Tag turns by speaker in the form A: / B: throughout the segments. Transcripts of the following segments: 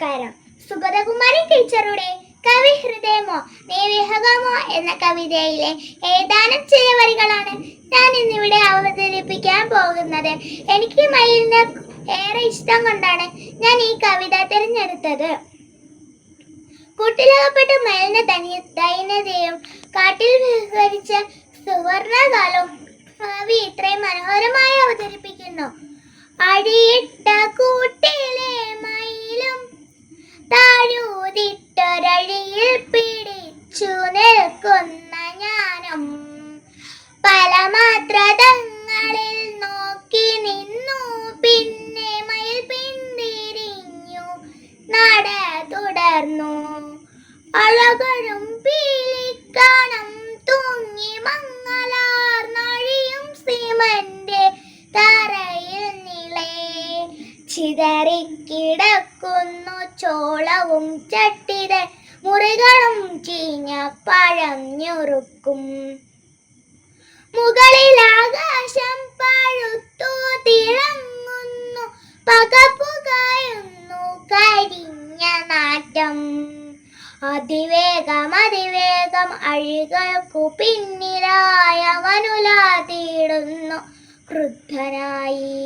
A: നമസ്കാരം. സുഗതകുമാരി ടീച്ചറുടെ കവി ഹൃദയമോ നേവിഹകമോ എന്ന കവിതയിലെ ഏതാനും ചില വരികളാണ് ഞാൻ ഇന്നിവിടെ അവതരിപ്പിക്കാൻ പോകുന്നത്. എനിക്ക് മയിലിനെ ഏറെ ഇഷ്ടം കൊണ്ടാണ് ഞാൻ ഈ കവിത തിരഞ്ഞെടുത്തത്. കൂട്ടിലകപ്പെട്ട മയിലിന്റെ ദൈന്യതയും കാട്ടിൽ വിഹരിച്ച സുവർണകാലവും കവി ഇത്രയും മനോഹരമായി അവതരിപ്പിക്കുന്നു. അടിയിട്ട കൂട്ടിലെ മയിലും താഴൂതിട്ടൊരഴിയിൽ പിടിച്ചു നിൽക്കുന്ന ഞാനും പല മാത്രതങ്ങളിൽ നോക്കി നിന്നു. പിന്നെ മയിൽ പിന്തിരിഞ്ഞു നട തുടർന്നു. അഴകഴും പീലിക്കണം തൂങ്ങി മങ്ങലാർന്നഴിയും സിമന്റെ തറയിൽ നിളേ ചിതറിക്കിടക്കുന്നു ചോളവും ചട്ടിത മുറികളും ചീഞ്ഞ പഴം ഞുറുക്കും. മുകളിൽ ആകാശം പഴുത്തു തിളങ്ങുന്നു, പകപ്പുകയുന്നു കരിഞ്ഞ നാറ്റം. അതിവേഗം അഴികൾക്കു പിന്നിലായവനുലാതിടുന്നു ക്രുദ്ധനായി.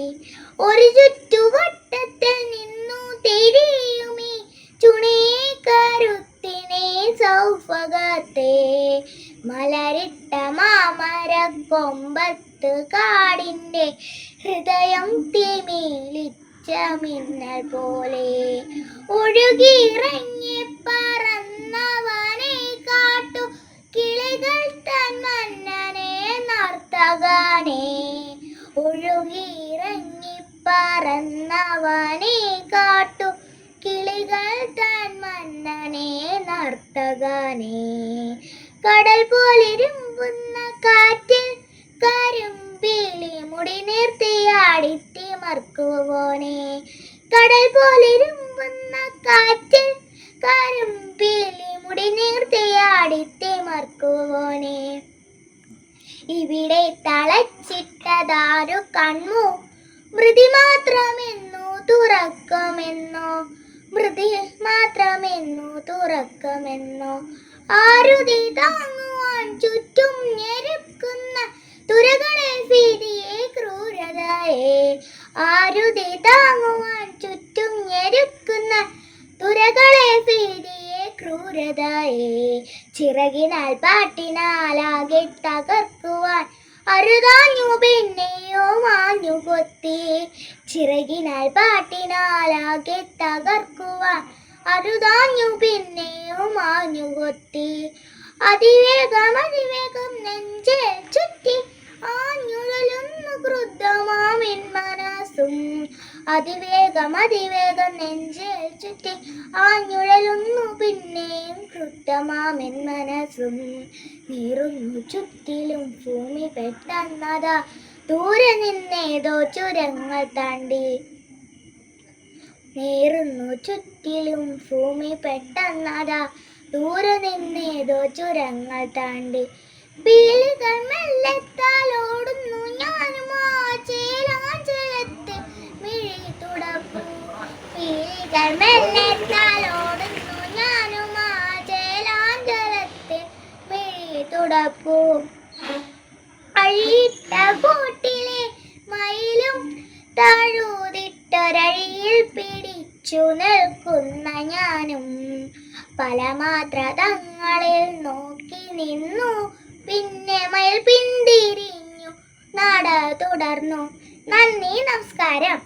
A: ഒരു ചുറ്റുവട്ടത്തിൽ നിന്നു തിരിയുമീ ചുണീകരുത്തിനെ സൗഭഗത്തെ മലരിട്ട മാമര കൊമ്പത്ത് കാടിന്റെ ഹൃദയം തിമിലിച്ച മിന്നൽ പോലെ ഒഴുകിയിറങ്ങി പറന്നവനെ കാട്ടു കിളികൾ തൻ മന്നനെ നർത്തകനെ. ഒഴുകിയിറങ്ങി പറന്നവനെ കാട്ടു കിളികൾ തൻ മന്നനെ നർത്തകനെ. കടൽ പോലിരുമ്പുന്ന കാറ്റിൽ കരിമ്പിളി മുടി നിർത്തിയാടിത്തിമർക്കുവോനെ. കടൽ പോലിരുമ്പുന്ന കാറ്റിൽ കരിമ്പിളി മുടി നിർത്തിയാടിത്തിമർക്കുവോനെ. ഇവിടെ തളച്ചിട്ടതാരു കണ്ണു മൃതി മാത്രമെന്നു തുറക്കുമെന്നോ, മൃതി മാത്രമെന്നു തുറക്കുമെന്നോ. ആരുതി താങ്ങുവാൻ ചുറ്റും ഞെരുക്കുന്ന തുരകളെ ഭീതിയെ ക്രൂരതയെ. ആരുതി താങ്ങുവാൻ ചുറ്റും ഞെരുക്കുന്ന തുരകളെ ഭീതിയെ ക്രൂരതയെ. ചിറകിനാൽ പാട്ടിനാലാകെ തകർക്കുവാൻ അരുതാഞ്ഞു പിന്നെയോ മാഞ്ഞു കൊത്തി. ചിറകിനാൽ പാട്ടിനാലാകെ തകർക്കുവാൻ അരുതാഞ്ഞു പിന്നെയോ മാഞ്ഞു കൊത്തി. അതിവേഗം നെഞ്ചിൽ ചുറ്റി ആഞ്ഞുഴലുന്നു ക്രുദ്ധമാമിൻ മനസ്സും. അതിവേഗം നെഞ്ചിൽ ചുറ്റി ആഞ്ഞുഴലുന്നു പിന്നെയും ക്രുദ്ധമാമിൻ മനസ്സും. നീറുന്നു ചുറ്റിലും ഭൂമി പെട്ടെന്നതാ ദൂരെ നിന്നേതോ ചുരങ്ങൾ താണ്ടി. നീറുന്നു ചുറ്റിലും ഭൂമി പെട്ടെന്നതാ ദൂരെ നിന്നേതോ ചുരങ്ങൾ താണ്ടി. പീലികൾ മെല്ലെത്താലോടുന്നു ഞാനും ആ ചേലാഞ്ചലത്തിൽ മിഴി തുടപ്പു. പീലികൾ മെല്ലെത്താലോടുന്നു ഞാനും ആ ചേലാഞ്ചലത്തിൽ മിഴി തുടപ്പു. അഴിയിട്ട കൂട്ടിലെ മയിലും താഴൂതിട്ടൊരഴിയിൽ പിടിച്ചു നിൽക്കുന്ന ഞാനും പല മാത്രതങ്ങളിൽ നോക്കി നിന്നു. പിന്നെ മയിൽ പിന്തിരിഞ്ഞു നട തുടർന്നു. നന്ദി, നമസ്കാരം.